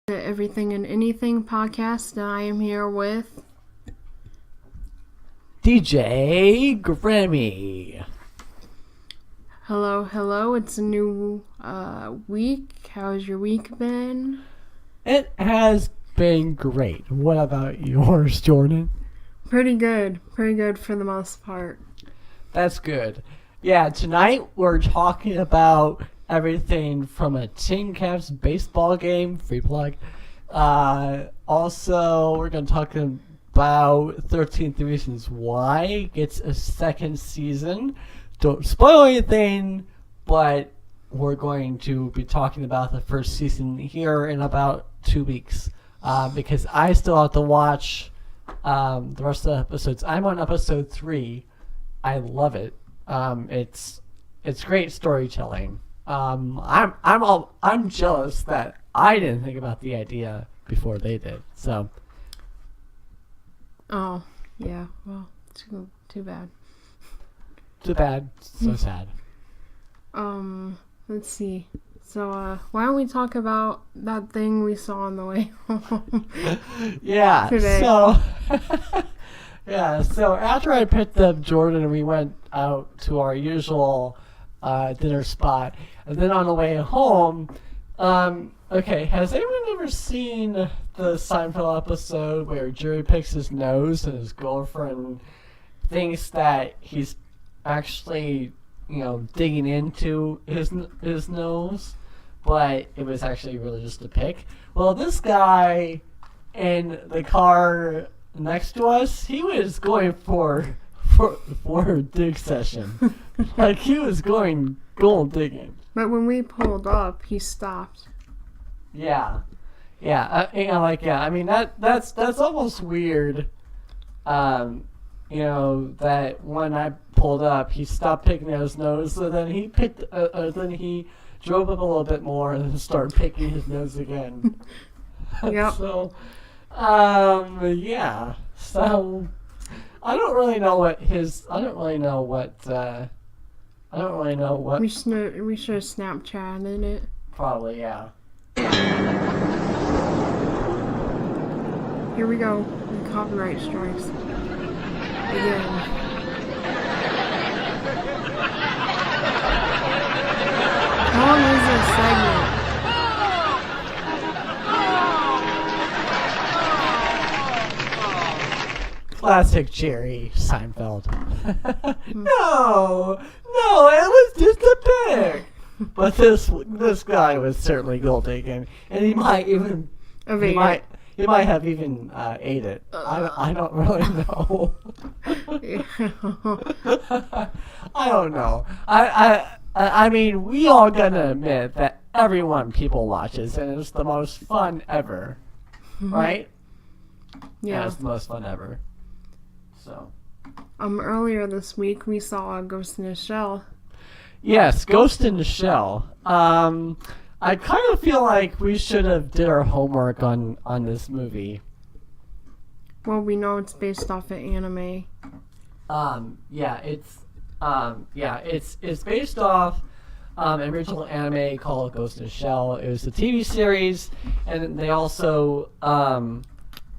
The Everything and Anything podcast. I am here with DJ Grammy. Hello. It's a new week. How's your week been? It has been great. What about yours, Jordan? Pretty good for the most part. That's good. Yeah, tonight we're talking about everything from a Tin Caps baseball game, free plug. Also, we're going to talk about 13th Reasons Why gets a second season. Don't spoil anything, but we're going to be talking about the first season here in about 2 weeks. Because I still have to watch the rest of the episodes. I'm on episode 3. I love it. It's great storytelling. I'm jealous that I didn't think about the idea before they did. So. Oh yeah. Well, too bad. Too bad. So sad. Let's see. So, why don't we talk about that thing we saw on the way home? Yeah. Today. So after I picked up Jordan, we went out to our usual dinner spot, and then on the way home, okay, has anyone ever seen the Seinfeld episode where Jerry picks his nose and his girlfriend thinks that he's actually, digging into his nose, but it was actually really just a pick? Well, this guy in the car next to us, he was going for a dig session. Like, he was going gold digging. But when we pulled up, he stopped. Yeah. I mean, that's almost weird. That when I pulled up, he stopped picking at his nose, so then he then he drove up a little bit more and then started picking his nose again. Yep. So, yeah. So, I don't really know what. We should have Snapchatted it. Probably, yeah. Here we go. The copyright strikes. Again. How long is this segment? Classic Jerry Seinfeld. No, it was just a pick. But this guy was certainly gold digging, and he might even he might have even ate it. I don't really know. I don't know. I mean, we all gonna admit that people watches, and it's the most fun ever, right? Yeah, it's the most fun ever. So. Earlier this week we saw Ghost in the Shell. Yes, Ghost in the Shell. I kind of feel like we should have did our homework on this movie. Well, we know it's based off of anime. It's based off an original anime called Ghost in the Shell. It was a TV series, and they also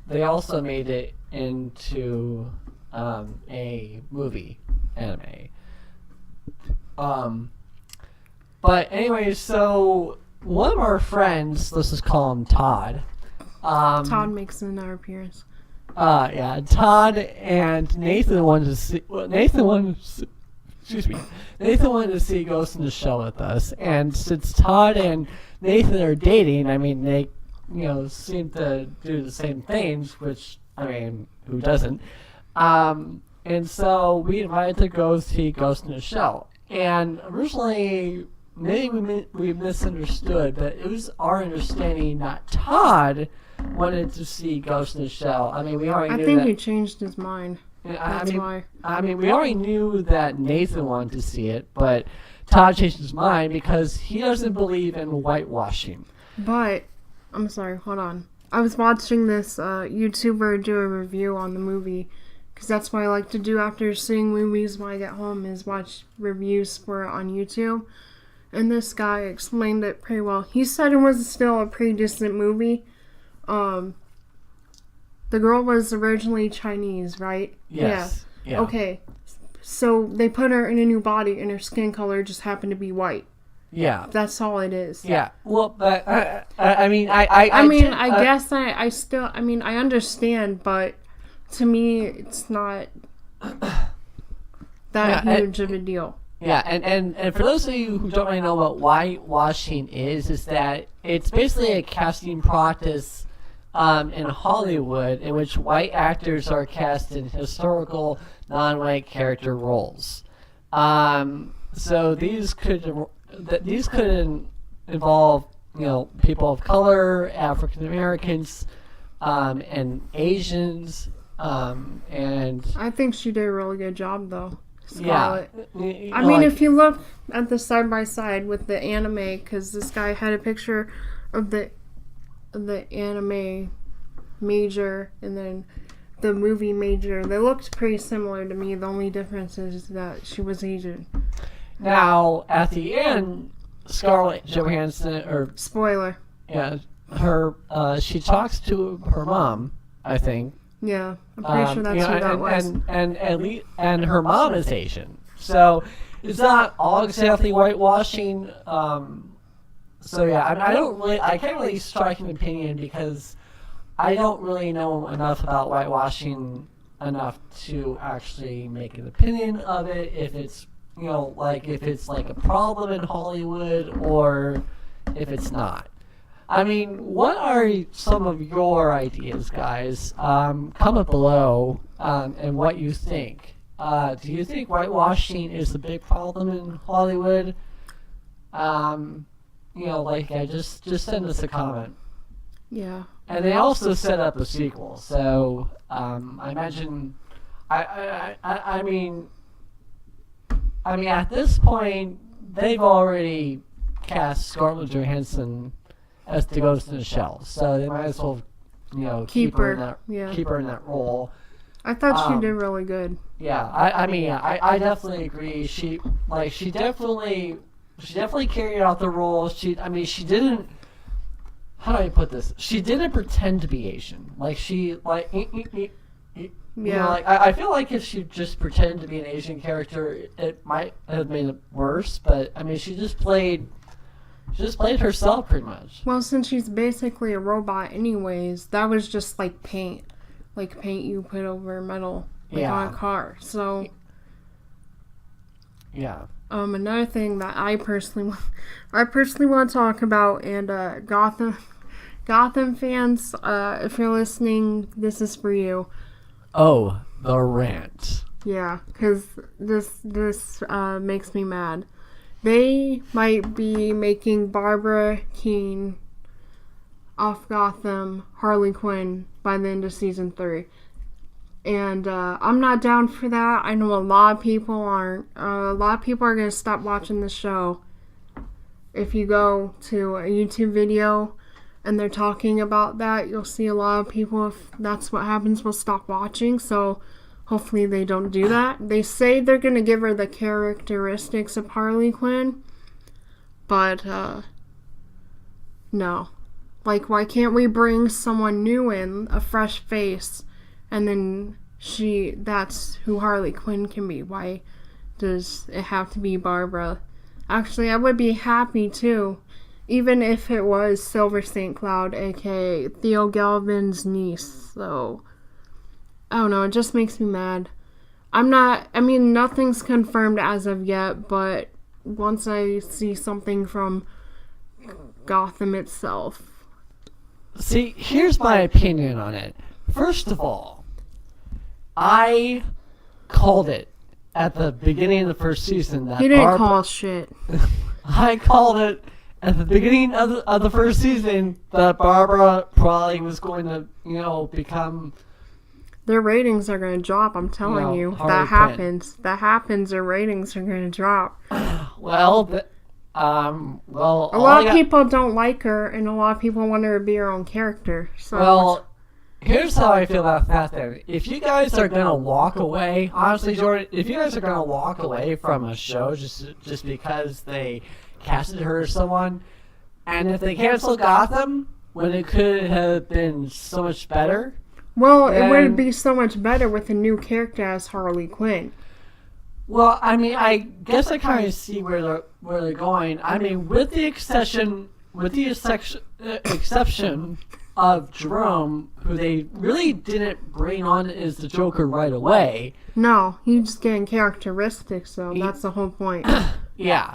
made it into a movie anime. But anyway, so one of our friends, let's just call him Todd. Todd makes another appearance. Todd and Nathan wanted to see. Nathan wanted to see Ghost in the Shell with us, and since Todd and Nathan are dating, I mean, they, seem to do the same things, which, I mean, who doesn't? And so we invited to go see Ghost in the Shell. And originally, maybe we misunderstood, but it was our understanding that Todd wanted to see Ghost in the Shell. I mean, we already knew that. I think he changed his mind. That's why. I mean, we already knew that Nathan wanted to see it, but Todd changed his mind because he doesn't believe in whitewashing. But, I'm sorry, hold on. I was watching this YouTuber do a review on the movie, because that's what I like to do after seeing movies when I get home, is watch reviews for it on YouTube. And this guy explained it pretty well. He said it was still a pretty decent movie, um, the girl was originally Chinese, right? Yes. Yeah. Okay. So they put her in a new body, and her skin color just happened to be white. Yeah. That's all it is. Yeah. Well, but I mean, I guess I still, I understand, but to me, it's not that huge of a deal. Yeah, and for those of you who don't really know what whitewashing is that it's basically a casting practice in Hollywood in which white actors are cast in historical non-white character roles. So these could involve people of color, African Americans, and Asians, and I think she did a really good job though. Scarlett. Yeah. I mean, if you look at the side by side with the anime, because this guy had a picture of the anime Major and then the movie Major, they looked pretty similar to me. The only difference is that she was Asian. Now, at the end, Scarlett Johansson, or spoiler. Yeah, she talks to her mom, I think. Yeah, I'm pretty sure that's who that was. And her mom is Asian, so it's not all exactly whitewashing. So yeah, I can't really strike an opinion because I don't really know enough about whitewashing enough to actually make an opinion of it. If it's if it's like a problem in Hollywood or if it's not. I mean, what are some of your ideas, guys? Comment below and what you think. Do you think whitewashing is a big problem in Hollywood? Just send us a comment. Yeah. And they also set up a sequel, so I imagine. I mean, at this point, they've already cast Scarlett Johansson as the Ghost in the Shell, so they might as well, keep her in that role. I thought she did really good. Yeah, I definitely agree. She definitely carried out the role. She didn't. How do I put this? She didn't pretend to be Asian. I feel like if she just pretended to be an Asian character, it might have made it worse. But she just played herself pretty much. Well, since she's basically a robot anyways, that was just like paint you put over metal on a car. So yeah. Another thing that I personally want to talk about, and Gotham fans, if you're listening, this is for you. Oh, the rant. Yeah, because this makes me mad. They might be making Barbara Keene off Gotham Harley Quinn by the end of season 3. And I'm not down for that. I know a lot of people aren't. A lot of people are going to stop watching the show. If you go to a YouTube video and they're talking about that, you'll see a lot of people, if that's what happens, will stop watching. So hopefully they don't do that. They say they're going to give her the characteristics of Harley Quinn. But, no. Why can't we bring someone new in, a fresh face, and then that's who Harley Quinn can be? Why does it have to be Barbara? Actually, I would be happy too, even if it was Silver St. Cloud, aka Theo Galvin's niece. So, I don't know, it just makes me mad. Nothing's confirmed as of yet, but once I see something from Gotham itself. See, here's my opinion on it. First of all, I called it at the beginning of the first season that he didn't call shit. I called it at the beginning of the first season that Barbara probably was going to, become. Their ratings are going to drop. I'm telling you, that happens. That happens. Their ratings are going to drop. A lot of people don't like her, and a lot of people want her to be her own character. So here's how I feel about that then. If you guys are going to walk away, honestly, Jordan, if you guys are going to walk away from a show just because they casted her as someone, and if they cancel Gotham, when it could have been so much better. Well, it would And- be so much better with a new character as Harley Quinn. Well, I mean, I guess I kind of see where they're going. I mean, with the exception of Jerome, who they really didn't bring on as the Joker right away. No, he's just getting characteristics, so that's the whole point. Yeah.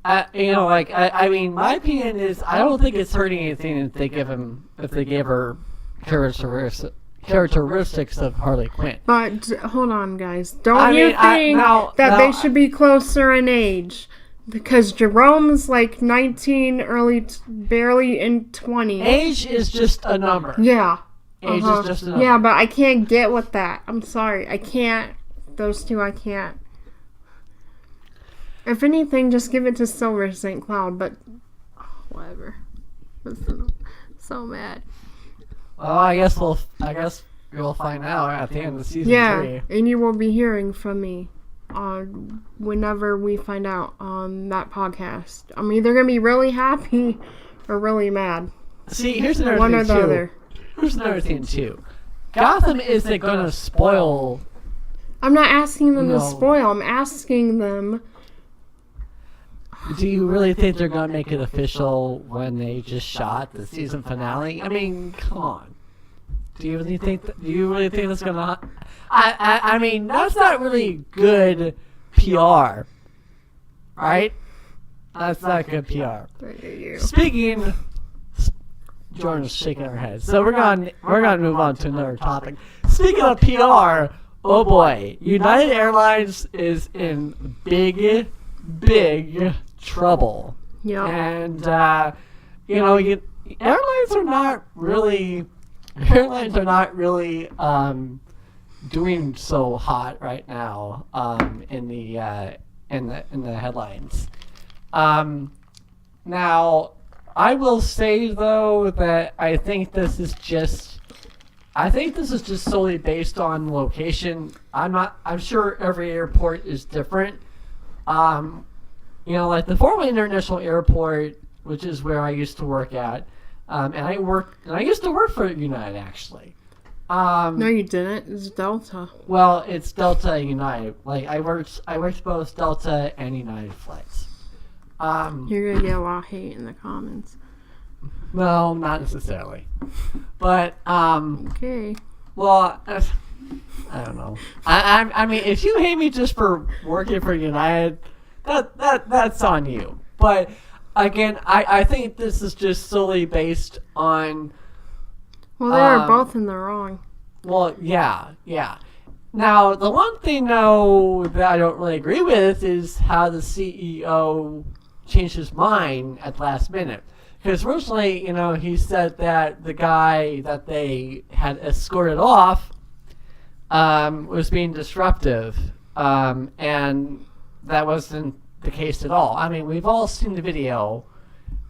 I mean, my opinion is I don't think it's hurting anything if they give her characteristics of Harley Quinn. But hold on, guys. Don't you think that they should be closer in age? Because Jerome's like 19, barely in 20. Age is just a number. Yeah. Age is just a number. Yeah, but I can't get with that. I'm sorry. I can't. Those two, I can't. If anything, just give it to Silver St. Cloud, but whatever. I'm so mad. Well, I guess we'll find out at the end of season 3. And you will be hearing from me whenever we find out on that podcast. I'm either gonna be really happy or really mad. See, here's another One thing or the too. other. Here's another thing too. Gotham isn't gonna spoil. I'm not asking them to No. spoil. I'm asking them. Do you really think they're gonna make it official when they just shot the season finale? I mean, come on. Do you really think that's gonna? I mean, that's not really good PR, right? That's not good PR. Speaking, Jordan's shaking her head. So we're gonna move on to another topic. Speaking of PR, oh boy, United Airlines is in big trouble. Yeah. And airlines are not really doing so hot right now in the headlines. Now, I will say though that I think this is just solely based on location. I'm sure every airport is different. Like the Fort Wayne International Airport, which is where I used to work at, and I used to work for United actually. No, you didn't. It's Delta. Well, it's Delta and United. Like I worked both Delta and United flights. You're gonna get a lot of hate in the comments. No, not necessarily. But Okay. well, I don't know. I mean, if you hate me just for working for United, that's on you. But again, I think this is just solely based on. Well, they are both in the wrong. Well, yeah. Now, the one thing though that I don't really agree with is how the CEO changed his mind at the last minute. Because originally, he said that the guy that they had escorted off was being disruptive, and that wasn't the case at all. I mean, we've all seen the video.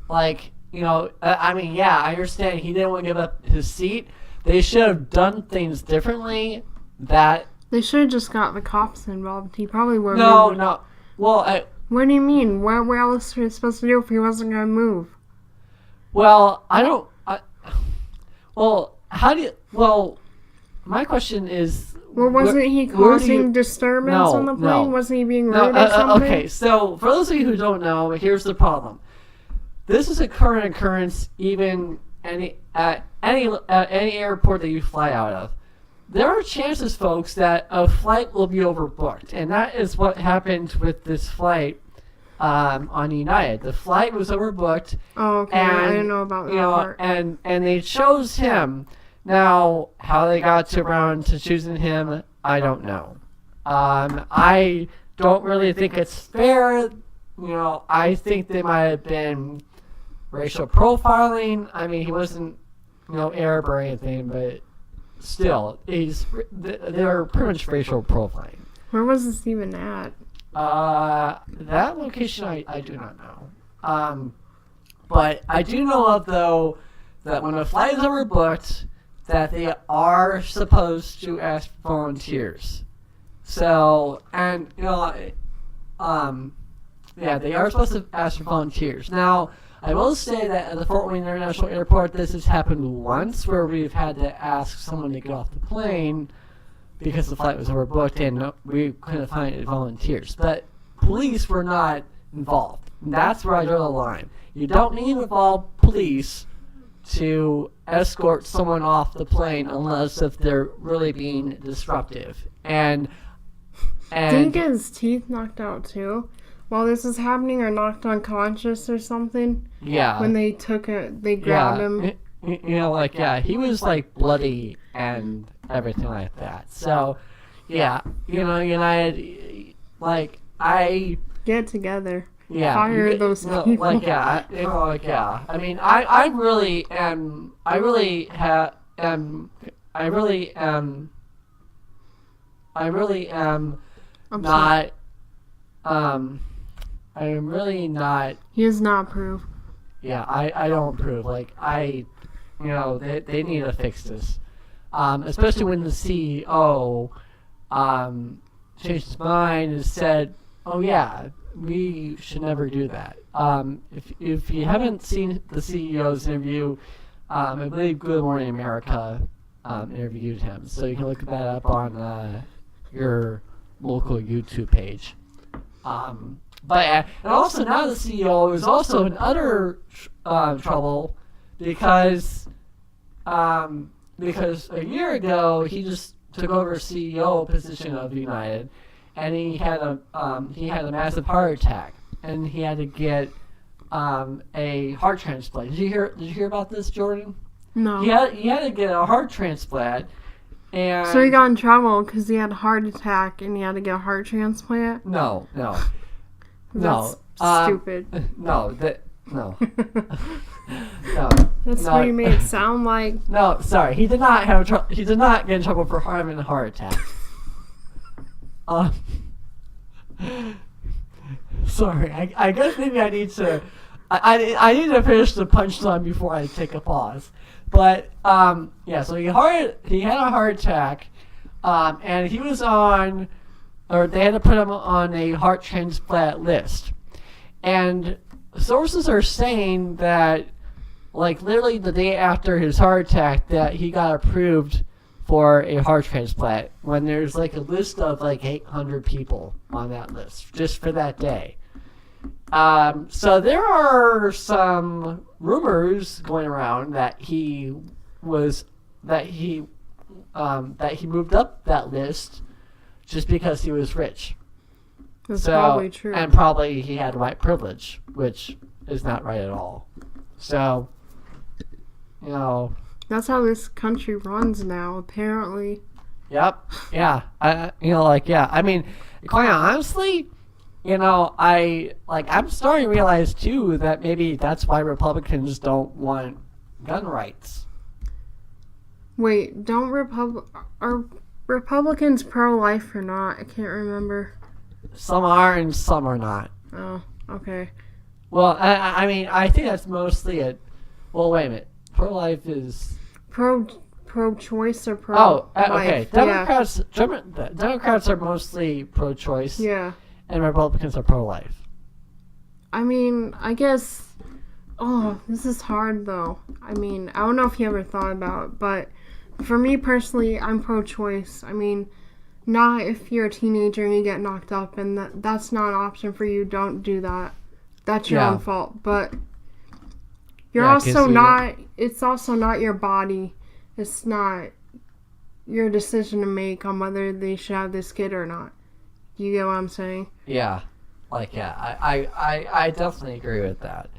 Like, I understand he didn't want to give up his seat. They should have done things differently. They should have just got the cops involved. He probably would. No. Well, what do you mean? What else were you supposed to do if he wasn't going to move? Well, my question is... Well, wasn't he causing disturbance on the plane? No. Wasn't he being rude or something? Okay, so for those of you who don't know, here's the problem. This is a current occurrence even at any airport that you fly out of. There are chances, folks, that a flight will be overbooked, and that is what happened with this flight on United. The flight was overbooked. Oh, okay. And, I didn't know about that part. And they chose him. Now, how they got around to choosing him, I don't know. I don't really think it's fair. I think they might have been racial profiling. I mean, he wasn't, Arab or anything, but still, they're pretty much racial profiling. Where was this even at? That location I do not know. But I do know though that when a flight is overbooked, that they are supposed to ask for volunteers. So, and they are supposed to ask for volunteers. Now, I will say that at the Fort Wayne International Airport, this has happened once where we've had to ask someone to get off the plane because the flight was overbooked and we couldn't find any volunteers. But police were not involved. And that's where I draw the line. You don't need to involve police to escort someone off the plane unless if they're really being disruptive. And did he get his teeth knocked out too? While this is happening, or knocked unconscious or something? Yeah. When they they grabbed him. He was like bloody and everything like that. So, yeah, United, get together. Yeah, fire those people. I mean, I really am not. I am really not. He does not approve. Yeah, I don't approve. They need to fix this. Especially when the CEO changed his mind and said, "Oh yeah, we should never do that." If you haven't seen the CEO's interview, I believe Good Morning America interviewed him, so you can look that up on your local YouTube page. And also now the CEO is also in utter trouble because a year ago he just took over CEO position of United, and he had a massive heart attack, and he had to get a heart transplant. Did you hear about this, Jordan? No. He had to get a heart transplant. And so he got in trouble because he had a heart attack and he had to get a heart transplant? No. That's stupid. No. No. That's what you made it sound like. No, sorry. He did not he did not get in trouble for having a heart attack. Sorry. I guess maybe I need to I need to finish the punchline before I take a pause. But so he had a heart attack, and he was on, or they had to put him on a heart transplant list. And sources are saying that, literally the day after his heart attack, that he got approved for a heart transplant, when there's a list of 800 people on that list just for that day. So there are some rumors going around that he moved up that list just because he was rich. That's probably true. And probably he had white privilege, which is not right at all. So, that's how this country runs now, apparently. Yep. Yeah. I mean, quite honestly, I'm starting to realize too that maybe that's why Republicans don't want gun rights. Wait, are Republicans pro-life or not? I can't remember. Some are and some are not. Oh, okay. Well, I mean, I think that's mostly it. Well, wait a minute. Pro-life is pro-choice or pro. Oh, okay. Democrats. Democrats are mostly pro-choice. Yeah. And Republicans are pro-life. I mean, I guess. Oh, this is hard though. I mean, I don't know if you ever thought about it, but for me personally, I'm pro-choice. I mean, not if you're a teenager and you get knocked up and that's not an option for you. Don't do that. That's your own fault. But you're also not. It's also not your body. It's not your decision to make on whether they should have this kid or not. You get what I'm saying? Yeah. I definitely agree with that.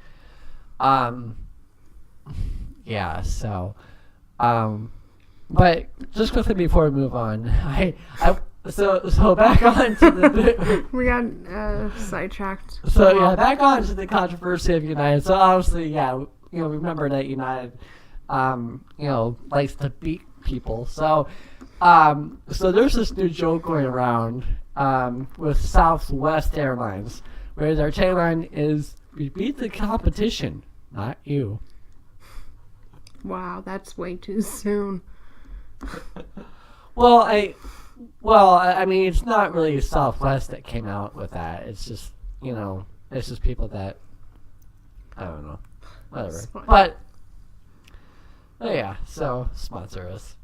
But just quickly before we move on, so back on to the we got sidetracked. So back on to the controversy of United. So obviously, remember that United, likes to beat people. So there's this new joke going around with Southwest Airlines, where their tagline is "We beat the competition, not you." Wow, that's way too soon. I mean, it's not really Southwest that came out with that. It's just, it's just people that, I don't know. whatever. It's fine. But yeah, so sponsor us.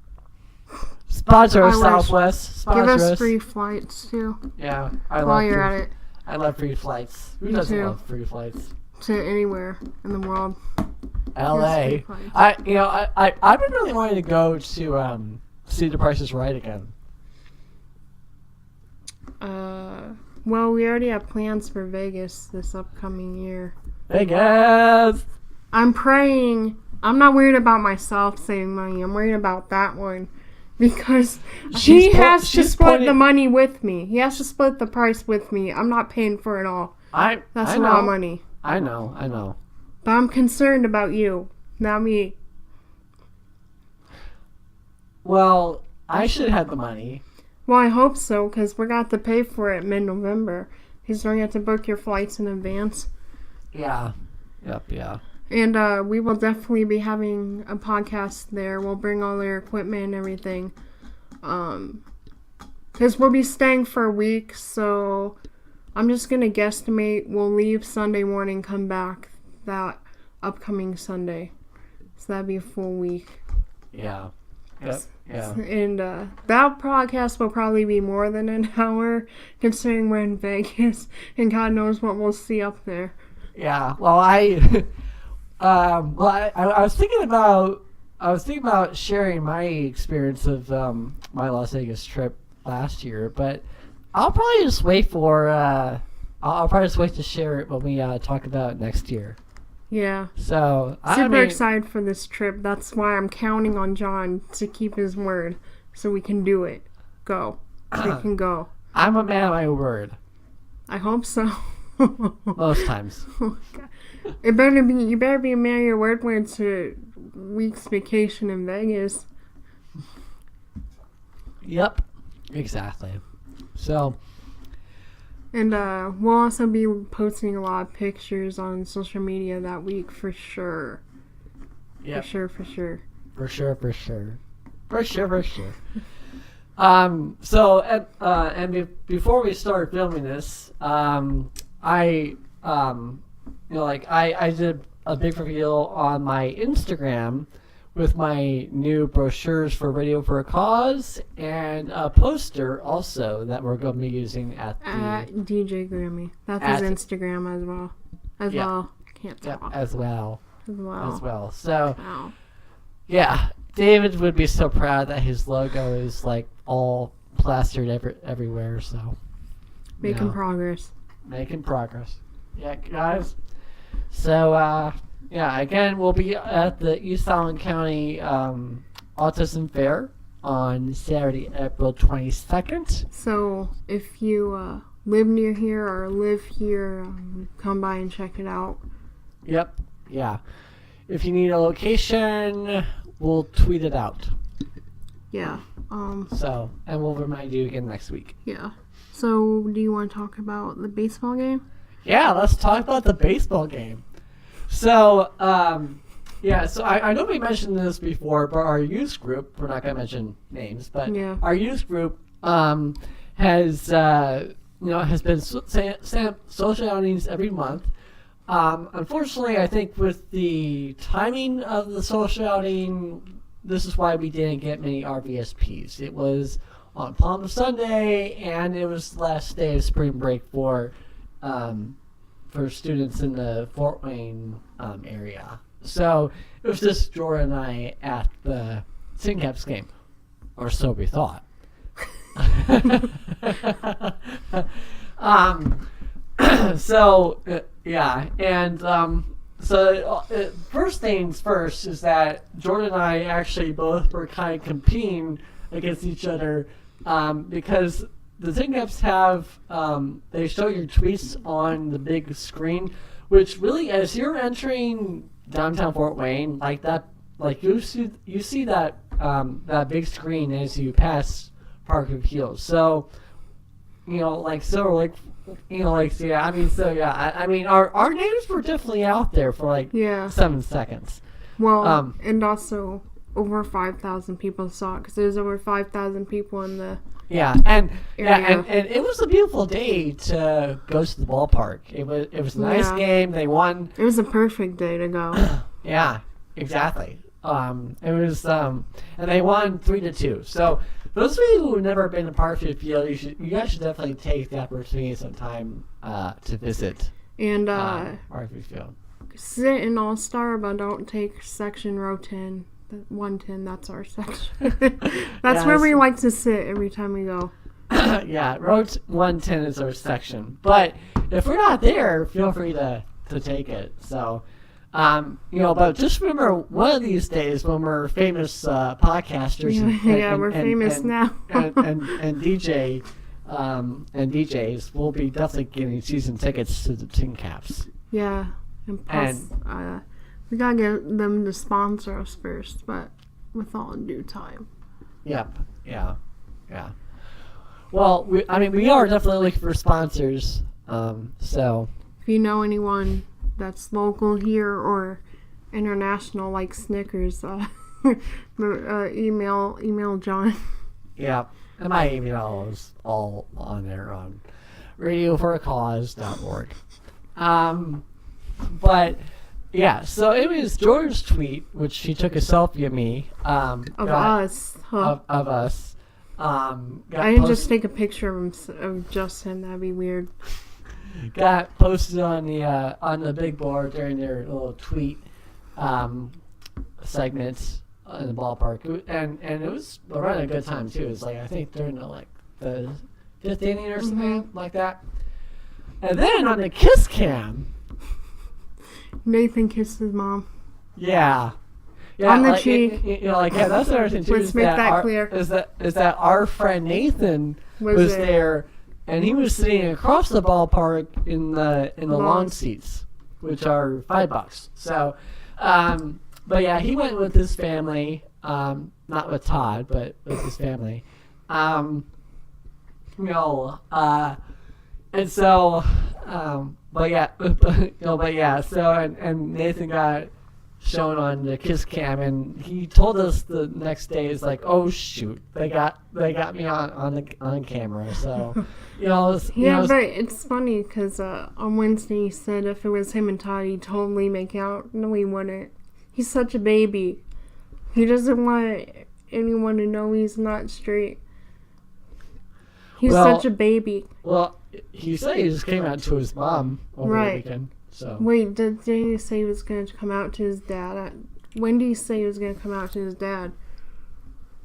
Sponsor us, Southwest. Sponsor Give us us. free flights too. Yeah, While you're at it, I love free flights. Who Me doesn't too. love free flights? to anywhere in the world. L.A. Free flights. I've been really wanting to go to see The Price is Right again. Well, we already have plans for Vegas this upcoming year. Vegas. I'm praying. I'm not worried about myself saving money. I'm worried about that one. Because he has to split the money with me. He has to split the price with me. I'm not paying for it all. That's a lot of money. I know. But I'm concerned about you, not me. Well, I should have the money. Well, I hope so, because we're going to have to pay for it mid-November. Because we're going to have to book your flights in advance. Yeah. Yep, yeah. And we will definitely be having a podcast there. We'll bring all their equipment and everything. Because we'll be staying for a week, so I'm just going to guesstimate we'll leave Sunday morning, come back that upcoming Sunday. So that'd be a full week. Yeah. Yep. Yeah. And that podcast will probably be more than an hour, considering we're in Vegas, and God knows what we'll see up there. Yeah. Well, I was thinking about sharing my experience of my Las Vegas trip last year, but I'll probably just wait for I'll probably just wait to share it when we talk about it next year. Yeah. So Super excited for this trip. That's why I'm counting on John to keep his word, so we can do it. Go. We can go. I'm a man of my word. I hope so. Most times. Oh, God. You better be a man of your word when it's a week's vacation in Vegas. Yep. Exactly. So. And we'll also be posting a lot of pictures on social media that week for sure. Yeah. For sure. So before we start filming this, I did a big reveal on my Instagram with my new brochures for Radio for a Cause and a poster also that we're going to be using at DJ Grammy. That's his Instagram as well. Well. Can't talk. Yep, as well. So, wow. Yeah, David would be so proud that his logo is like all plastered everywhere. So Making progress. Yeah, guys. So, again, we'll be at the East Allen County Autism Fair on Saturday, April 22nd. So, if you live near here or live here, come by and check it out. Yep, yeah. If you need a location, we'll tweet it out. Yeah. And we'll remind you again next week. Yeah. So, do you want to talk about the baseball game? Yeah, let's talk about the baseball game. So, so I know we mentioned this before, but our youth group, we're not going to mention names, but our youth group has been social outings every month. Unfortunately, I think with the timing of the social outing, this is why we didn't get many RVSPs. It was on Palm Sunday, and it was the last day of spring break for students in the Fort Wayne area. So it was just Jordain and I at the Syncaps game, or so we thought. First things first is that Jordain and I actually both were kind of competing against each other because the Syncaps have, they show your tweets on the big screen, which really, as you're entering downtown Fort Wayne, like that, like you see that that big screen as you pass Park of Hills. So, our names were definitely out there for 7 seconds. Well, and also over 5,000 people saw it because there's over 5,000 people in the and it was a beautiful day to go to the ballpark. It was a nice game. They won. It was a perfect day to go. Yeah, exactly. It was and they won 3-2. So those of you who have never been to Parkview Field, you guys should definitely take the opportunity sometime to visit And Parkview Field. sit in All-Star, but don't take section row 10. 110, that's our section. That's where we like to sit every time we go. Yeah, row 110 is our section. But if we're not there, feel free to take it. So, but just remember, one of these days when we're famous podcasters, we're famous now, and DJs, we'll be definitely getting season tickets to the Tin Caps. Yeah, and plus, we gotta get them to sponsor us first, but with all in due time. Yep. Yeah. Well, we are definitely looking for sponsors. So if you know anyone that's local here or international, like Snickers, email John. Yeah, and my email is all on there on radioforacause.org. But yeah, so it was George's tweet, which he took a selfie of me. Of us. I didn't just take a picture of just him. That'd be weird. Got posted on the big board during their little tweet segments in the ballpark, and it was around a good time too. It was like I think during the fifth inning or something like that. And then on the kiss cam, Nathan kissed his mom. Yeah, on the cheek. That's the other thing too. Let's make that clear. Is that our friend Nathan was there, and he was sitting across the ballpark in the lawn seats, which are $5. So, but yeah, he went with his family, not with Todd, but with his family. And so. So and Nathan got shown on the kiss cam, and he told us the next day, is like, oh shoot, they got me on camera. So it's funny because on Wednesday he said if it was him and Todd, he'd totally make out. No, he wouldn't. He's such a baby. He doesn't want anyone to know he's not straight. He's such a baby. Well, he said he just came out to his mom over the weekend. So wait, did he say he was going to come out to his dad? When did he say he was going to come out to his dad?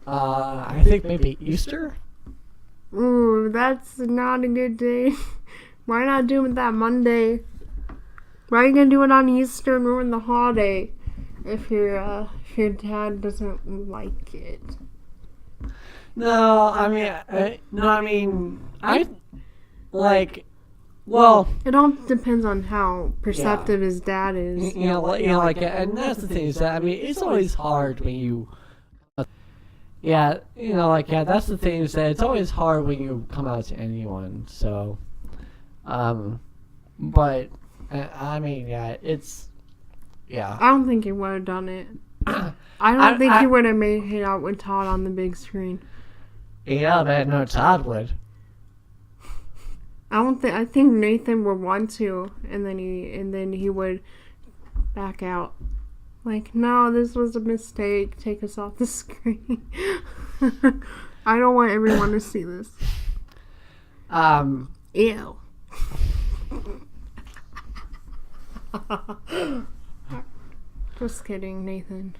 I think maybe Easter. Ooh, that's not a good day. Why not do it that Monday? Why are you going to do it on Easter and ruin the holiday if your dad doesn't like it? No, well, it all depends on how perceptive his dad is. And that's the thing is that it's always hard when you. That's the thing is that it's always hard when you come out to anyone. So, it's. Yeah. I don't think he would have done it. I don't think he would have made it out with Todd on the big screen. Yeah, but no, Todd would. I think Nathan would want to, and then he would back out. Like, no, this was a mistake. Take us off the screen. I don't want everyone to see this. Ew. Just kidding, Nathan.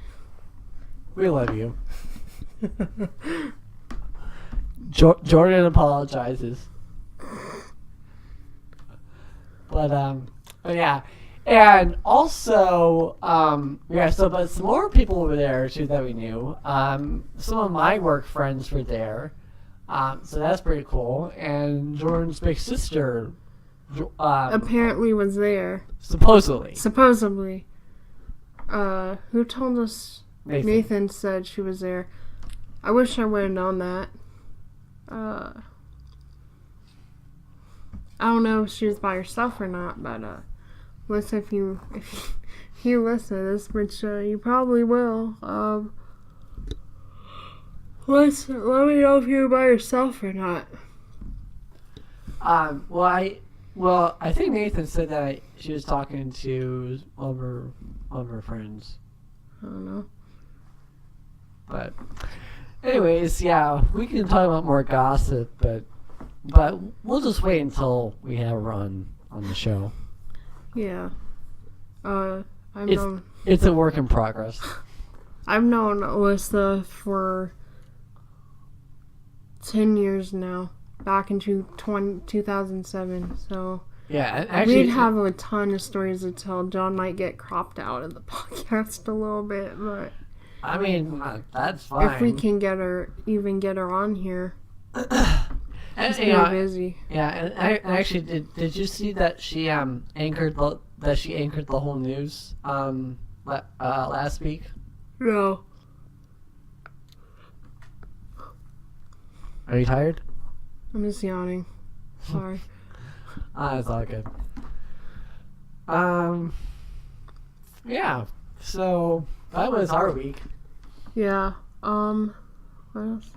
We love you. Jordan apologizes. But yeah. And also, but some more people were there too that we knew. Some of my work friends were there. So that's pretty cool. And Jordan's big sister apparently was there. Supposedly. Who told us? Nathan said she was there. I wish I would have known that. I don't know if she was by herself or not, but listen, if you listen to this, which you probably will. Let me know if you're by yourself or not. I think Nathan said that she was talking to one of her friends. I don't know. But, anyways, yeah, we can talk about more gossip, but we'll just wait until we have a run on the show. Yeah. It's a work in progress. I've known Alyssa for 10 years now. Back into 2007, so yeah, and actually, we'd have a ton of stories to tell. John might get cropped out of the podcast a little bit, but I mean that's fine if we can get her on here. And, She's very busy. Yeah, and actually, did you see that she anchored the whole news last week? No. Are you tired? I'm just yawning. Sorry. It's all good. Yeah. So that was our week. Yeah. What else?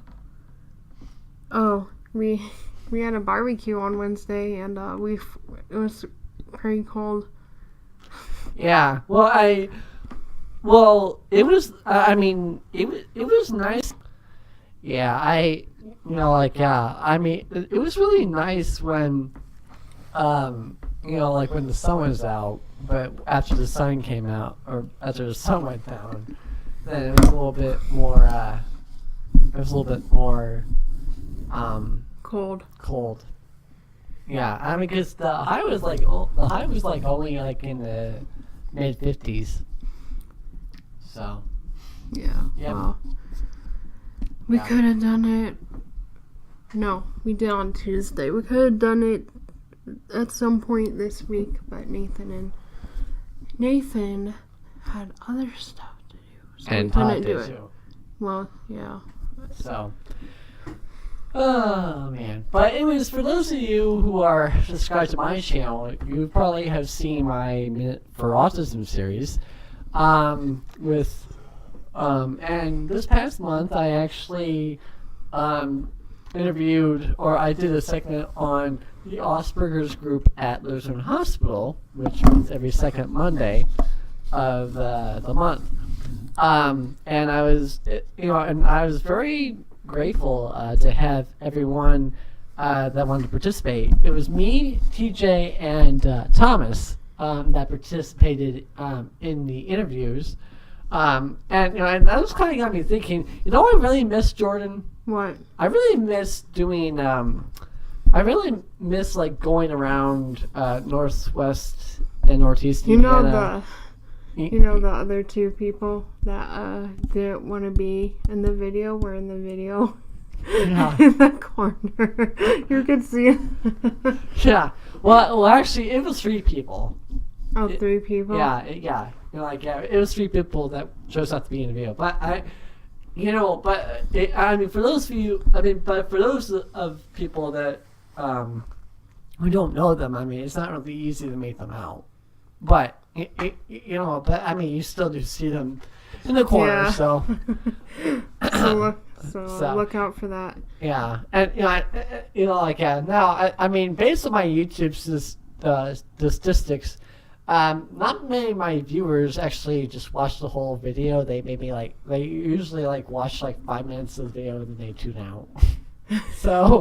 Oh, we had a barbecue on Wednesday, and it was pretty cold. Yeah. It was. It was nice. Yeah. It was really nice when, when the sun was out, but after the sun came out, or after the sun went down, then it was a little bit more, cold. Yeah, because the high was only like in the mid 50s. So. Yeah. Yep. Wow. We could have done it. No, we did on Tuesday. We could have done it at some point this week, but Nathan had other stuff to do, so and we couldn't Todd do did it. too. Well, yeah. So. Oh man! But anyways, for those of you who are subscribed to my channel, you probably have seen my Minute for Autism series. And this past month, I actually interviewed, or I did a segment on the Asperger's group at Lutheran Hospital, which meets every second Monday of the month. And I was, I was very grateful to have everyone that wanted to participate. It was me, TJ, and Thomas that participated in the interviews. And that was kind of got me thinking. I really miss, Jordan. What? I really miss doing. I really miss going around Northwest and Northeast Indiana. You know the other two people that didn't want to be in the video were in the video. Yeah. In the corner. You could see it. Yeah. Well, actually, it was 3 people. Oh, 3 people? Yeah. It was 3 people that chose not to be in the video. But for those of you, but for those of people that who don't know them, it's not really easy to make them out. But you still do see them in the corner. Yeah. So, so look out for that. Yeah, and now based on my YouTube the statistics. Not many of my viewers actually just watch the whole video. They usually watch 5 minutes of the video and then they tune out. So.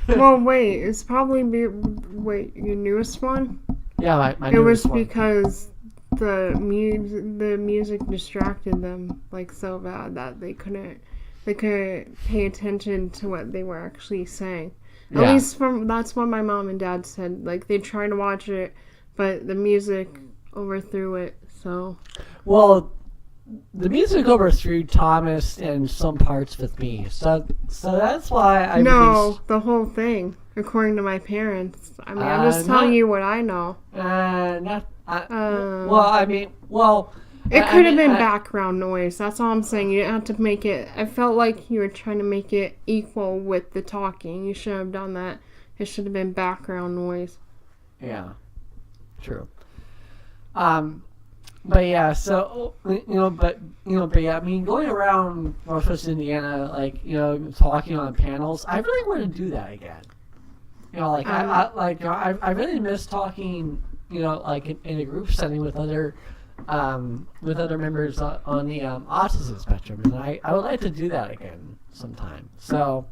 Well, wait. It's probably your newest one. Yeah, my It was newest one. because the music distracted them so bad that they couldn't pay attention to what they were actually saying. At least that's what my mom and dad said. They tried to watch it, but the music overthrew it, so. Well, the music overthrew Thomas and some parts with me. So that's why I released... the whole thing, according to my parents. I'm just telling you what I know. It could have been background noise. That's all I'm saying. You didn't have to make it... I felt like you were trying to make it equal with the talking. You shouldn't have done that. It should have been background noise. Yeah. True. But yeah, so but yeah, I mean, going around Northwest Indiana, like talking on panels, I really want to do that again. I really miss talking, like in a group setting with other members on the autism spectrum, and I would like to do that again sometime. So,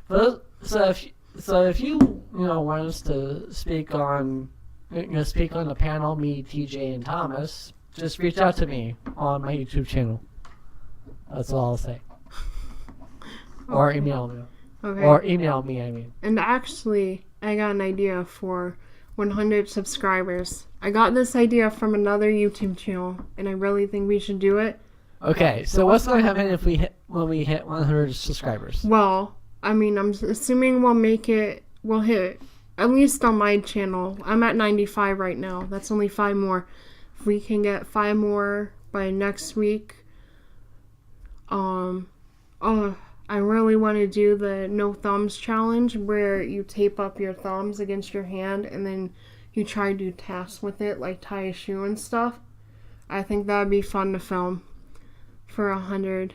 if you want us to speak on the panel, me, TJ, and Thomas, just reach out to me on my YouTube channel. That's all I'll say. Or email me. Okay. Or email me, I mean. And actually, I got an idea for 100 subscribers. I got this idea from another YouTube channel, and I really think we should do it. Okay, so what's going to happen when we hit 100 subscribers? Well, I mean, I'm assuming we'll hit, at least on my channel. I'm at 95 right now. That's only 5 more. If we can get 5 more by next week, I really want to do the no thumbs challenge where you tape up your thumbs against your hand and then you try to do tasks with it, like tie a shoe and stuff. I think that would be fun to film for 100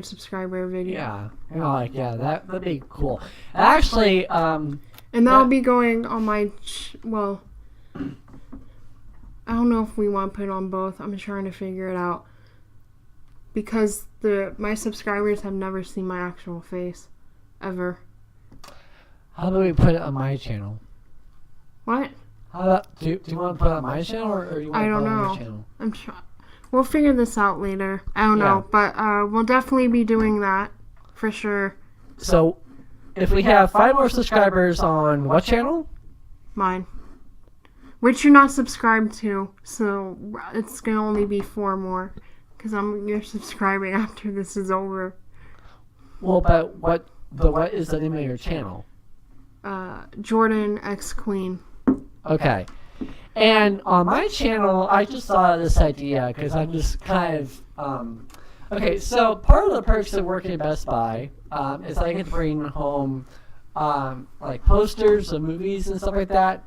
subscriber video. Yeah, that'd be cool. Actually, and that'll be going on my, well, I don't know if we want to put it on both. I'm trying to figure it out. Because my subscribers have never seen my actual face. Ever. How do we put it on my channel? What? Do you want to put it on my channel or you want to put it on your channel? I'm trying. We'll figure this out later. I don't know. But we'll definitely be doing that. For sure. So, if we have 5 more subscribers on what channel? Mine. Which you're not subscribed to. So, it's going to only be 4 more. Because you're subscribing after this is over. Well, but what is the name of your channel? Jordain X Queen. Okay. And on my channel, I just thought of this idea because I'm just kind of okay. So part of the perks of working at Best Buy is I get to bring home like posters of movies and stuff like that.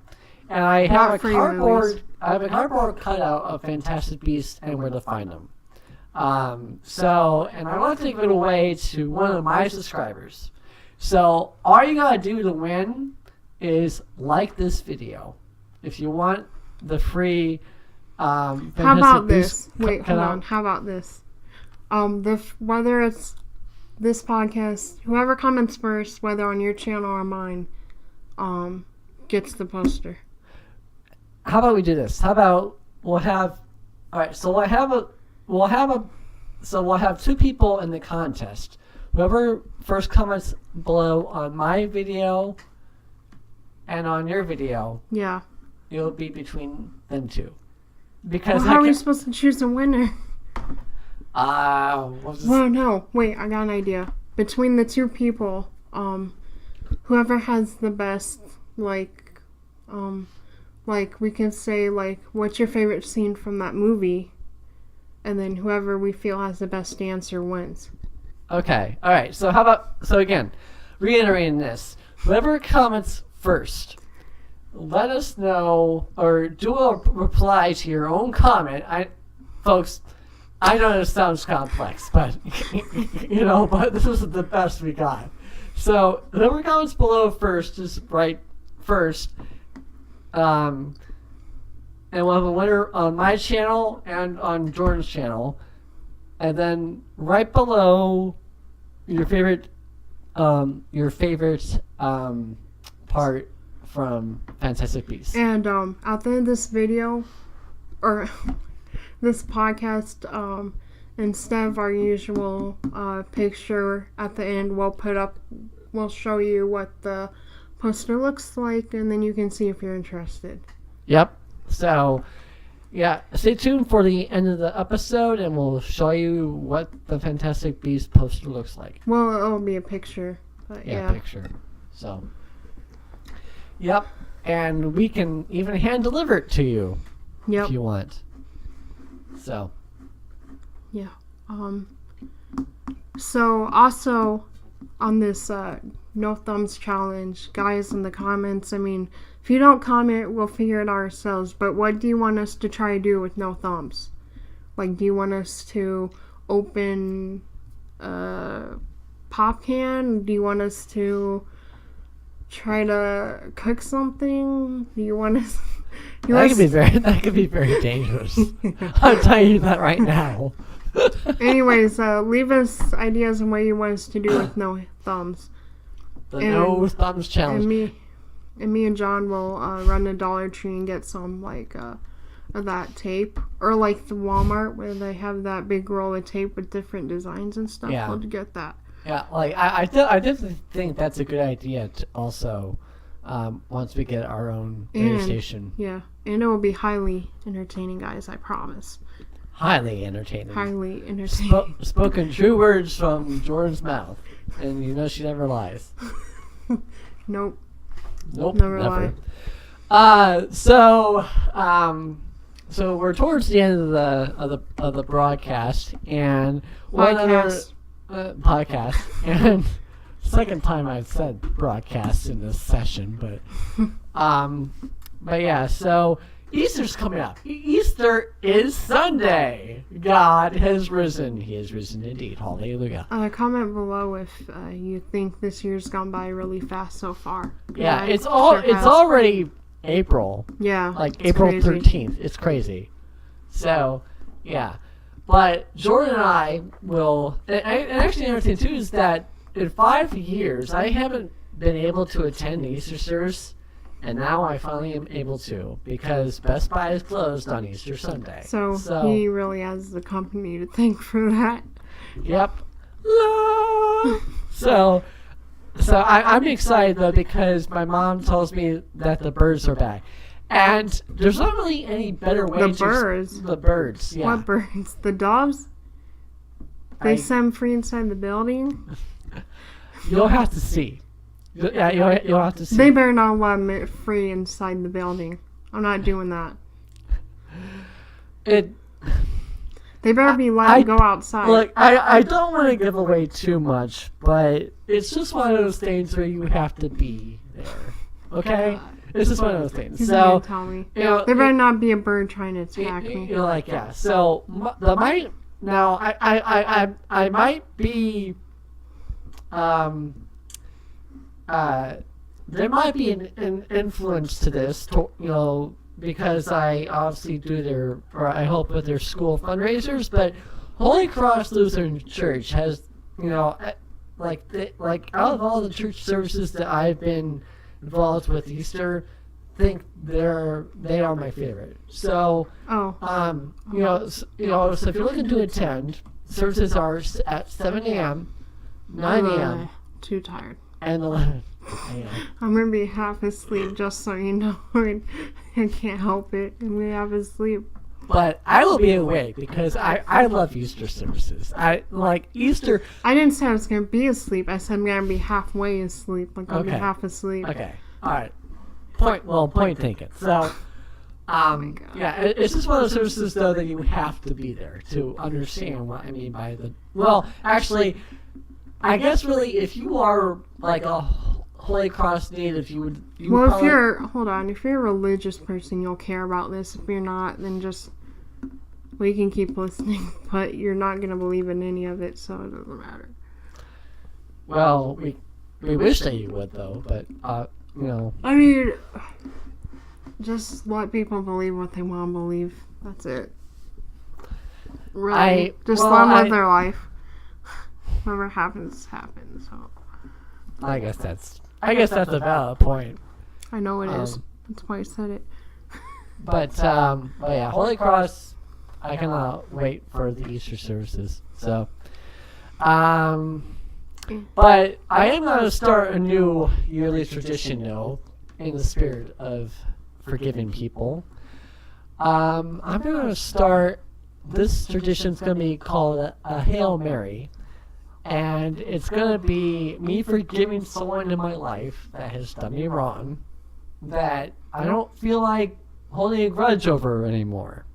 And I have a cardboard cutout of Fantastic Beasts and Where to Find Them. And I want to give it away to one of my subscribers. So all you gotta do to win is like this video. If you want the free how about this? Wait, hold on. How about this? Whether it's this podcast, whoever comments first, whether on your channel or mine, gets the poster. How about we do this? How about we'll have we'll have 2 people in the contest. Whoever first comments below on my video and on your video, it'll be between them 2. Because how are we supposed to choose a winner? Well, no. Wait, I got an idea. Between the 2 people, whoever has the best, like we can say, like, what's your favorite scene from that movie? And then whoever we feel has the best answer wins. Okay. All right. So again, reiterating this, whoever comments first, let us know or do a reply to your own comment. Folks, I know this sounds complex, but but this is the best we got. So whoever comments below first, just write first. And we'll have a winner on my channel and on Jordan's channel. And then right below your favorite part from Fantastic Beasts. And at the end of this video, or this podcast, instead of our usual picture at the end, we'll show you what the poster looks like, and then you can see if you're interested. Yep. So, yeah, stay tuned for the end of the episode, and we'll show you what the Fantastic Beasts poster looks like. Well, it'll be a picture. But yeah, picture. So, yep, and we can even hand deliver it to you if you want. So, yeah. So also on this no thumbs challenge, guys, in the comments, I mean, if you don't comment, we'll figure it out ourselves. But what do you want us to try to do with no thumbs? Like, do you want us to open a pop can? Do you want us to try to cook something? Do you want us... That could be very dangerous. I'll tell you that right now. Anyways, leave us ideas on what you want us to do with no thumbs. No thumbs challenge. And me and John will run to Dollar Tree and get some like of that tape, or like the Walmart where they have that big roll of tape with different designs and stuff. Yeah. We'll get that. Yeah, like I definitely think that's a good idea. To also, once we get our own radio station. Yeah, and it will be highly entertaining, guys. I promise. Highly entertaining. Highly entertaining. Spoken true words from Jordan's mouth, and you know she never lies. Nope. Never lie. So we're towards the end of the broadcast, and podcast, and second time I've said broadcast in this session, but yeah. So Easter's coming up. Easter is Sunday. God has risen. He has risen indeed. Hallelujah. Comment below if you think this year's gone by really fast so far. Yeah, it's already April. Yeah, like April 13th. It's crazy. So, yeah. But Jordan and I will... And actually another thing, too, is that in 5 years, I haven't been able to attend Easter service, and now I finally am able to, because Best Buy is closed on Easter Sunday. So he really has the company to thank for that. Yep. So I'm excited, though, because my mom tells me that the birds are back. And there's not really any better way The birds, yeah. What birds? The doves? They set them free inside the building? You'll have to see. Yeah, you'll have to see. They better not let them free inside the building. I'm not doing that. They better be allowed to go outside. Look, I don't want to give away too much, but it's just one of those things where you have to be there. Okay? It's just one of those things. So, tell me. There better not be a bird trying to attack me. You're like, yeah. So, I might be, there might be an influence to this, because I obviously I help with their school fundraisers, but Holy Cross Lutheran Church has, out of all the church services that I've been involved with Easter, think they are my favorite. So, so if you're looking to attend, services are at 7 a.m., 9 a.m. Too tired. And 11 a.m. I'm gonna be half asleep, just so you know. I can't help it. I'm gonna half asleep. But I will be awake because I love Easter services. I like Easter. I didn't say I was going to be asleep. I said I'm going to be halfway asleep. Like I'll be half asleep. Okay. All right. Point taken. So, yeah, it's just one of those services, though, that you have to be there to understand what I mean by the... Well, actually, I guess really if you are like a Holy Cross native, if you're a religious person, you'll care about this. If you're not, then just... We can keep listening, but you're not going to believe in any of it, so it doesn't matter. Well, we wish that you would, though, but, I mean, just let people believe what they want to believe. That's it. Really. Just let them live their life. Whatever happens, happens. So. I guess that's a valid point. I know it is. That's why I said it. But yeah, Holy Cross... I cannot wait for the Easter services. So, but I am going to start a new yearly tradition, though, in the spirit of forgiving people. I'm going to start, this tradition's going to be called a Hail Mary, and it's going to be me forgiving someone in my life that has done me wrong, that I don't feel like holding a grudge over anymore.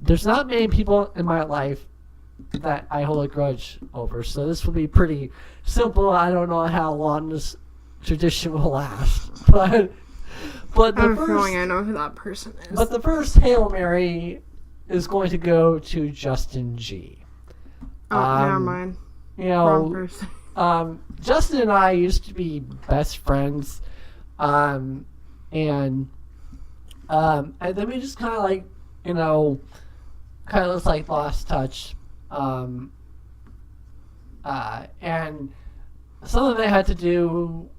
There's not many people in my life that I hold a grudge over, so this will be pretty simple. I don't know how long this tradition will last, but I have a feeling I know who that person is. But the first Hail Mary is going to go to Justin G. Oh, never mind. You Wrong know, person. Justin and I used to be best friends, and then we just kind of like, you know, kind of just like lost touch, and some of it had to do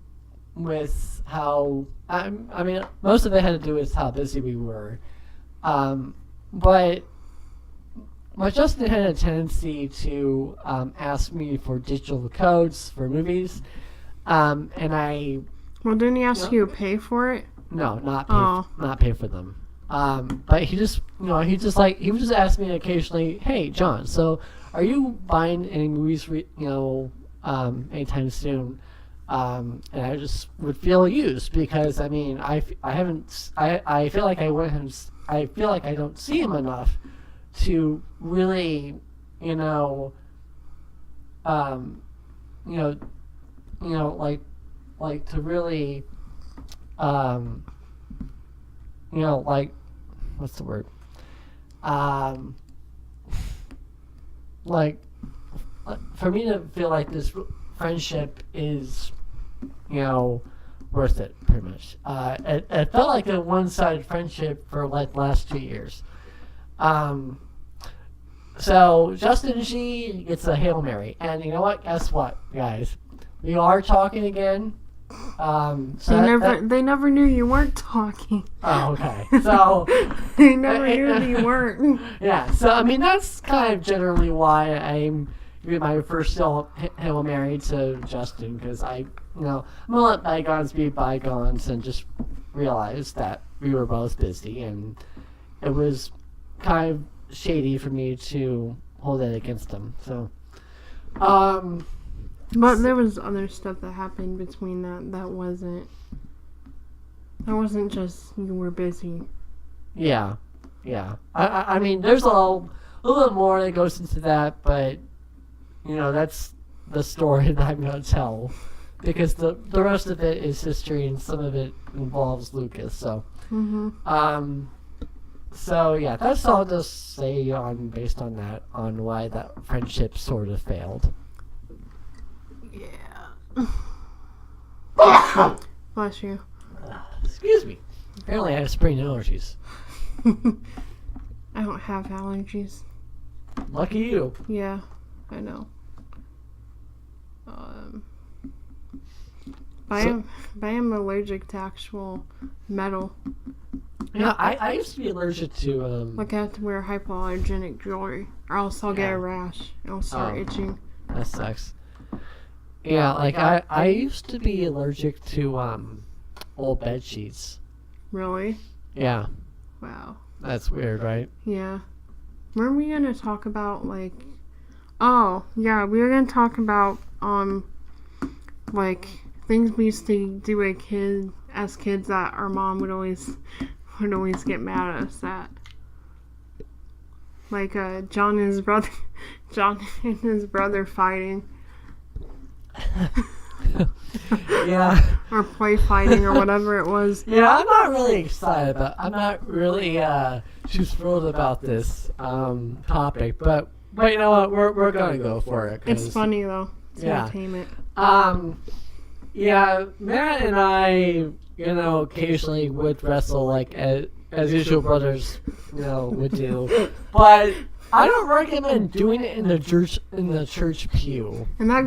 with how I mean, most of it had to do with how busy we were, but Justin had a tendency to ask me for digital codes for movies, and I Well, didn't he ask you to pay for it? no, not Oh. pay for them. But he just, you know, he would just ask me occasionally, "Hey, John, so are you buying any movies, anytime soon?" And I just would feel used because I mean, I feel like I don't see him enough to really, you know, like to really, like, what's the word? Like, for me to feel like this friendship is, you know, worth it, pretty much. It felt like a one-sided friendship for like the last 2 years. So Justin G gets a Hail Mary, and you know what? Guess what, guys? We are talking again. They never knew you weren't talking. Oh, okay. So They never knew that you weren't. yeah. So I mean, that's kind of generally why I'm giving my first Hail Mary to Justin, because I'm gonna let bygones be bygones and just realize that we were both busy, and it was kind of shady for me to hold it against him. So, But there was other stuff that happened between that. That wasn't just you were busy. yeah. I mean, there's a little bit more that goes into that, but you know, that's the story that I'm gonna tell, because the rest of it is history and some of it involves Lucas. So, so yeah, that's all I'll just say based on that, on why that friendship sort of failed. Yeah. Bless you. Excuse me. Apparently I have spring allergies. I don't have allergies. Lucky you. Yeah, I know. I am allergic to actual metal. Yeah, I used to be allergic to Like I have to wear hypoallergenic jewelry, or else I'll get a rash. I'll start itching. That sucks. Yeah, like I used to be allergic to old bed sheets. Really? Yeah. Wow. That's weird, right? Yeah. Were we gonna talk about like? Oh yeah, we were gonna talk about like things we used to do as kids that our mom would always get mad at us at. Like John and his brother fighting. Yeah. Or play fighting or whatever it was. Yeah, I'm not really excited about. I'm not really too thrilled about this topic, but you know what? We're gonna go for it. It's funny though. It's entertainment. Yeah, Matt and I, occasionally would wrestle like as usual brothers, would do, but I don't recommend doing it in the church pew. And that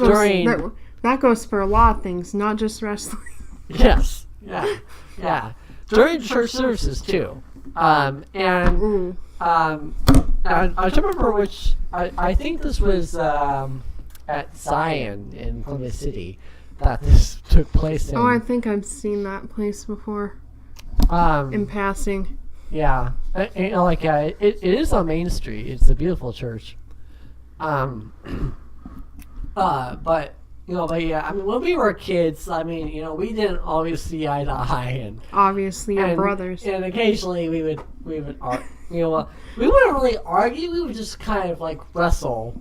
goes for a lot of things, not just wrestling. Yes. Yeah. During church services too. I don't remember which. I think this was at Zion in Columbus City that this took place in. Oh, I think I've seen that place before. In passing. Yeah, it is on Main Street. It's a beautiful church. But yeah, I mean, when we were kids, I mean, we didn't always see eye to eye, and obviously your brothers. And occasionally we would we wouldn't really argue. We would just kind of like wrestle.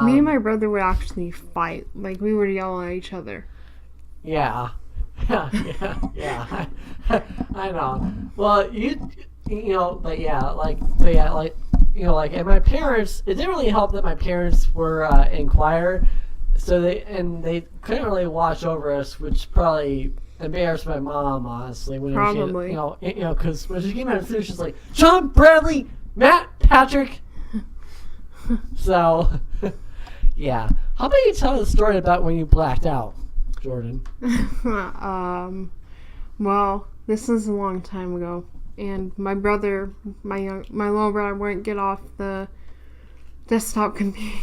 Me and my brother would actually fight. Like we would yell at each other. Yeah. I know. Well, but like, and my parents, it didn't really help that my parents were in choir, so they couldn't really watch over us, which probably embarrassed my mom, honestly. When Probably. She, because when she came out of the she's like, John, Bradley, Matt, Patrick. So, yeah. How about you tell the story about when you blacked out, Jordan? Well, this is a long time ago, and my brother, my little brother, wouldn't get off the desktop computer.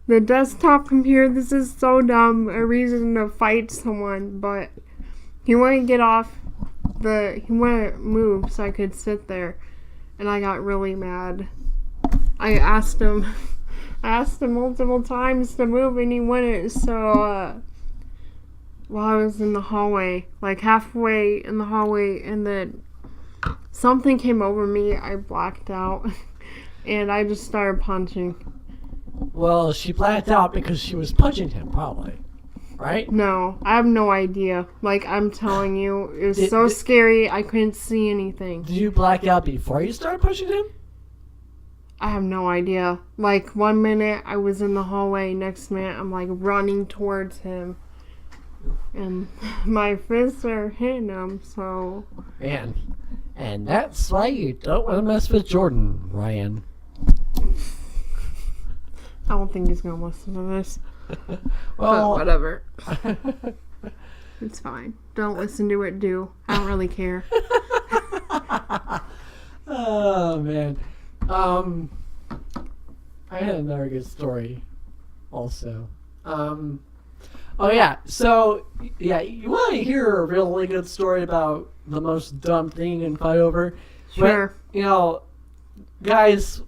The desktop computer. This is so dumb. A reason to fight someone, but he wouldn't get off he wouldn't move, so I could sit there, and I got really mad. I asked him multiple times to move, and he wouldn't. So, while I was in the hallway, like halfway in the hallway, and then something came over me. I blacked out, and I just started punching. Well, she blacked out because she was punching him, probably. Right? No, I have no idea. Like, I'm telling you, it was so scary, I couldn't see anything. Did you black out before you started punching him? I have no idea. Like, 1 minute I was in the hallway, next minute I'm like running towards him. And my fists are hitting him, so. Man. And that's why you don't want to mess with Jordan, Ryan. I don't think he's gonna listen to this. Well, but whatever. It's fine. Don't listen to it, I don't really care. Oh, man. I had another good story also. Oh, yeah. So, yeah, you want to hear a really good story about the most dumb thing you can fight over? Sure. But, guys,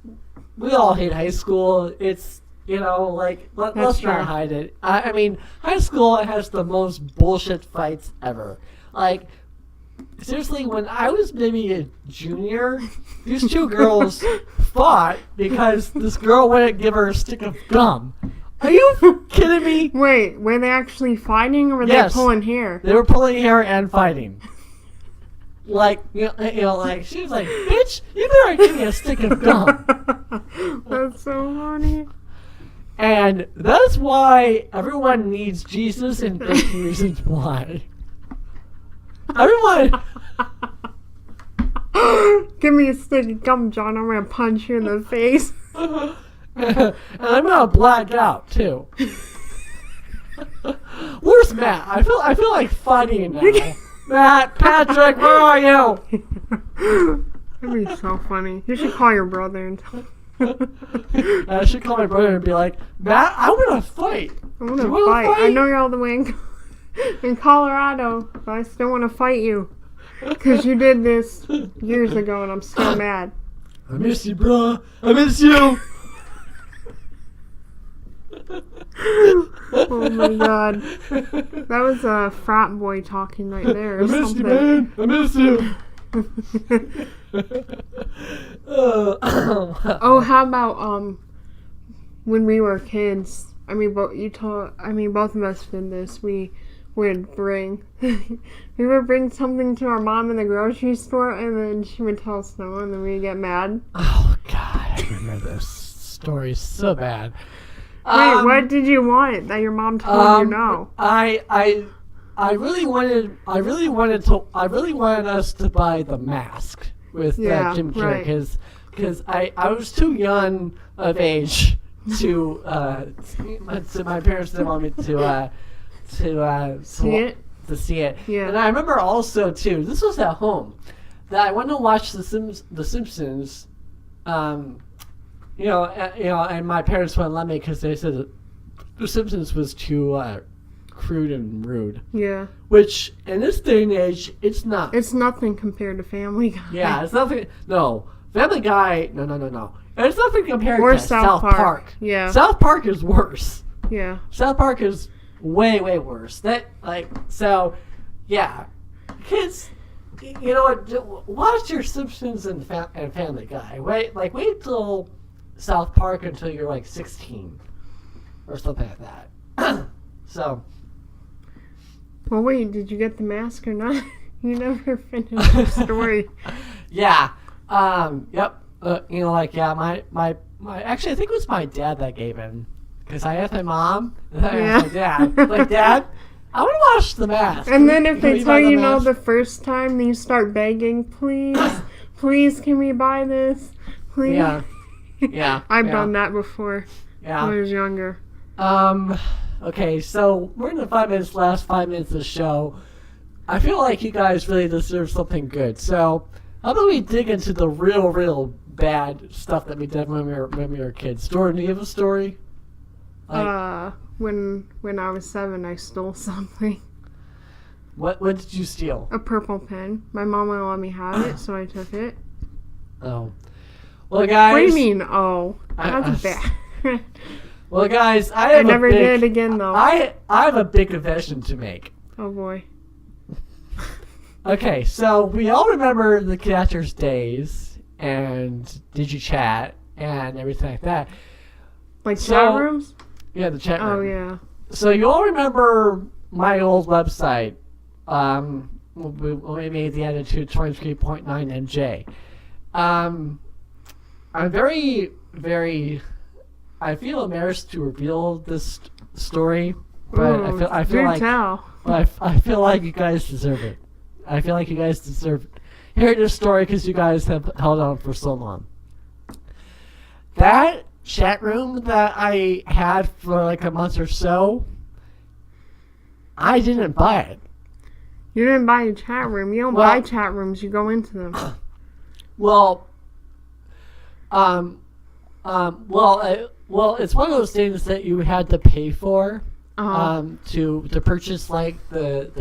we all hate high school. It's, let's not hide it. I mean, high school has the most bullshit fights ever. Like, seriously, when I was maybe a junior, these two girls fought because this girl wouldn't give her a stick of gum. Are you kidding me? Wait, were they actually fighting or were they pulling hair? They were pulling hair and fighting. Like, like, she was like, bitch, you better give me a stick of gum. That's so funny. And that's why everyone needs Jesus and 13 Reasons Why. Everyone. Give me a stick of gum, John. I'm gonna punch you in the face. And I'm gonna black out too. Where's Matt? I feel like fighting now. Matt, Patrick, where are you? That'd be so funny. You should call your brother and tell him. I should call my brother and be like, Matt, I want to fight. I want to fight. I know you're all the way in Colorado, but I still want to fight you. Because you did this years ago and I'm still mad. I miss you, bro. I miss you. Oh my god. That was a frat boy talking right there. I miss you, man. I miss you. Oh, how about when we were kids? I mean, both of us did this. We would bring something to our mom in the grocery store, and then she would tell us no, and then we'd get mad. Oh God, I remember this story so bad. Wait, what did you want that your mom told you no? I really wanted us to buy the mask with Jim Carrey because I was too young of age to my parents didn't want me to see it. Yeah. And I remember also too, this was at home, that I wanted to watch The Simpsons. And my parents wouldn't let me because they said The Simpsons was too crude and rude. Yeah. Which, in this day and age, it's not. It's nothing compared to Family Guy. Yeah, it's nothing. No. Family Guy, no. It's nothing compared or to South Park. Yeah. South Park is worse. Yeah. South Park is way, way worse. Yeah. Kids, you know what? Watch your Simpsons and Family Guy. Wait till South Park until you're like 16 or something like that. So. Well, wait, did you get the mask or not? You never finished the story. Yeah. Yep. actually, I think it was my dad that gave in. Because I asked my mom, and then I asked my dad. Like, Dad, I want to watch The Mask. And then if they tell you no Mask? the first time, then you start begging, please, please, can we buy this? Please. Yeah. Yeah. I've done that before when I Yeah. was younger. Okay, so we're in the last 5 minutes of the show. I feel like you guys really deserve something good. So, how about we dig into the real bad stuff that we did when we were kids? Jordan, do you have a story? When I was 7, I stole something. What did you steal? A purple pen. My mom wouldn't let me have it, so I took it. Oh. Well, guys. What do you mean, oh? That's bad. Well, guys, I never did it again, though. I have a big confession to make. Oh, boy. Okay, so we all remember the Catcher's days and DigiChat and everything like that. Like chat rooms? Yeah, the chat room. Oh, yeah. So you all remember my old website, when we made the Attitude 23.9 NJ. I'm very, very... I feel embarrassed to reveal this story, but Ooh, I feel like tell. I feel like you guys deserve it. I feel like you guys deserve hearing this story because you guys have held on for so long. That chat room that I had for like a month or so, I didn't buy it. You didn't buy a chat room. You don't buy chat rooms. You go into them. Well, it's one of those things that you had to pay for, to purchase like the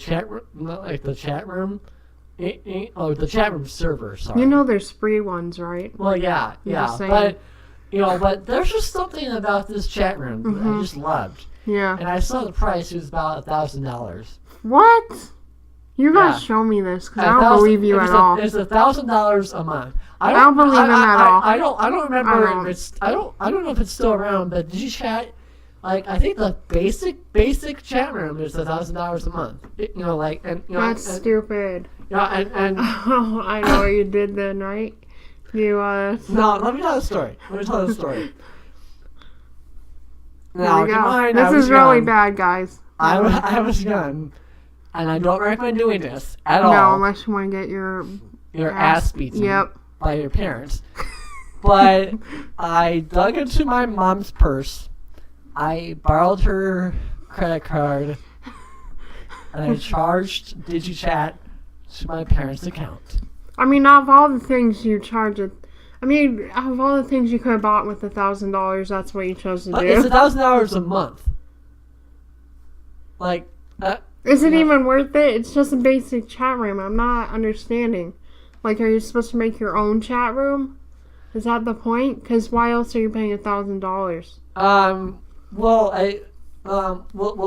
chat room, not like the chat room, the chat room server. Sorry. You know there's free ones, right? Well, yeah, but there's just something about this chat room that I just loved. Yeah. And I saw the price; it was about $1,000. What? You gotta show me this because I don't believe you at all. It's $1,000 a month. I don't believe him at all. I don't remember if it's I don't know if it's still around, but DigiChat, like I think the basic chat room is $1,000 a month. That's stupid. Yeah, and Oh, I know what you did then, right? You No, let me tell the story. Now, Here we keep in go. mind, This I was is really young. bad, guys. I was young, and I don't recommend doing this at all. No, unless you want to get your ass beaten. Yep. By your parents. But I dug into my mom's purse. I borrowed her credit card. And I charged DigiChat to my parents' account. I mean, out of all the things you charge it, out of all the things you could have bought with $1,000, that's what you chose to do. It's $1,000 a month. Like, is it even worth it? It's just a basic chat room. I'm not understanding. Like, are you supposed to make your own chat room? Is that the point? Because why else are you paying $1,000? Well,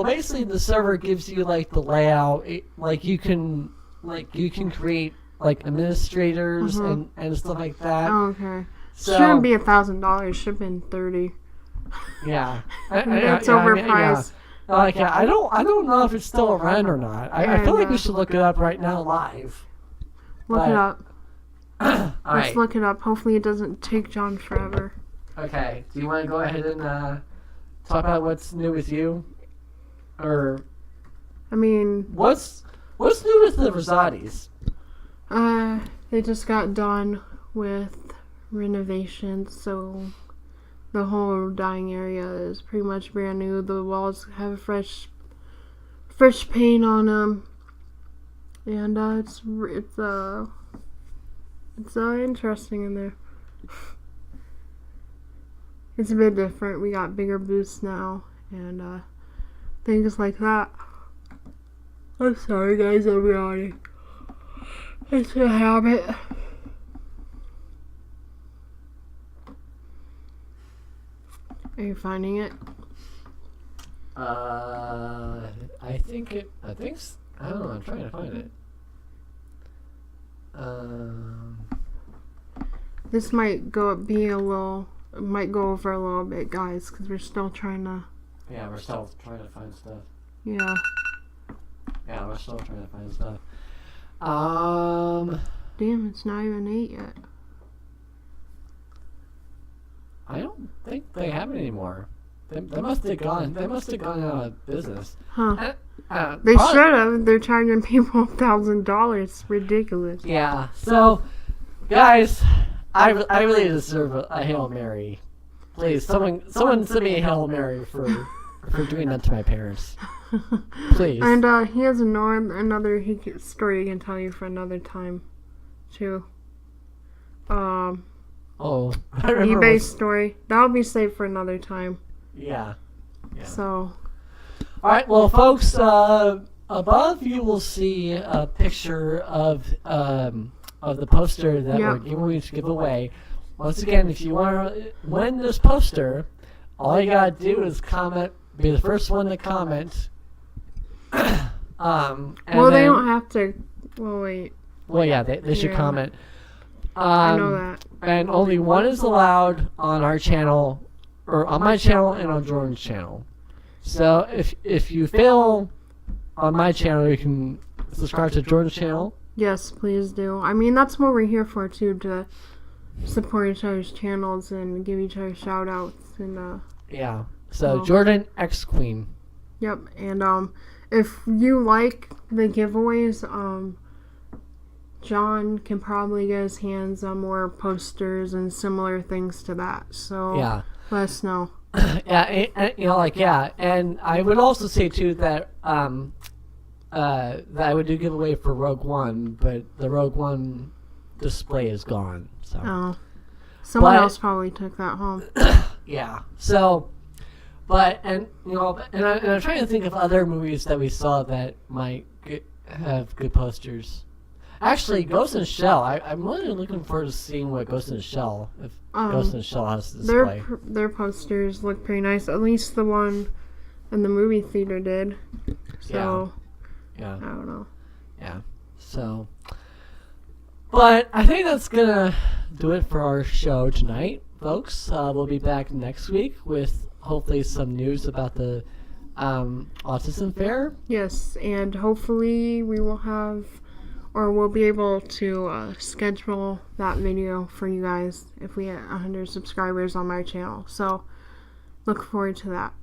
basically the server gives you like the layout. You can create like administrators and stuff like that. Oh, okay. So, shouldn't be $1,000. Should have been $30. Yeah, That's overpriced. I don't know if it's still around or not. I feel like we should look it up right now live. Look it up. Let's look it up. Hopefully it doesn't take John forever. Okay. Do you want to go ahead and talk about what's new with you? Or what's new with the Rosati's? They just got done with renovations, so the whole dining area is pretty much brand new. The walls have fresh paint on them. And it's interesting in there. It's a bit different. We got bigger booths now and things like that. I'm sorry, guys. I'm yawning. It's a habit. Are you finding it? I think I don't know. I'm trying to find it. This might go over a little bit, guys, because we're still trying to. Yeah, we're still trying to find stuff. Yeah. Yeah, we're still trying to find stuff. Damn, it's not even 8 yet. I don't think they have it anymore. They must have gone. They must have gone out of business. Huh. They should have. They're charging people $1,000. Ridiculous. Yeah. So, guys, I really deserve a Hail Mary. Please, someone send me a Hail Mary for doing that to my parents. Please. And he has another story he can tell you for another time, too. Oh, I remember. eBay story. That'll be saved for another time. Yeah. So. All right. Well, folks, above you will see a picture of the poster that we're going to give away. Once again, if you want to win this poster, all you gotta do is comment. Be the first one to comment. Well, they don't have to. Well, wait. Well, yeah, they should comment. I know that. And only one is allowed on our channel, or on my channel and on Jordan's channel. So if you fail on my channel, you can subscribe to Jordan's channel. Yes, please do. I mean, that's what we're here for, too, to support each other's channels and give each other shout-outs. And, yeah. So, Jordan X Queen. Yep. And if you like the giveaways, John can probably get his hands on more posters and similar things to that. So, yeah. Let us know. Yeah, and I would also say too that that I would do giveaway for Rogue One, but the Rogue One display is gone. So someone else probably took that home. Yeah. So, I'm trying to think of other movies that we saw that might have good posters. Actually, Ghost in the Shell. I'm really looking forward to seeing what Ghost in the Shell, if Ghost in the Shell has to display. Their posters look pretty nice. At least the one in the movie theater did. So, yeah. I don't know. Yeah. So, but I think that's gonna do it for our show tonight, folks. We'll be back next week with hopefully some news about the autism fair. Yes, and hopefully we will have. Or we'll be able to schedule that video for you guys if we get 100 subscribers on my channel. So, look forward to that.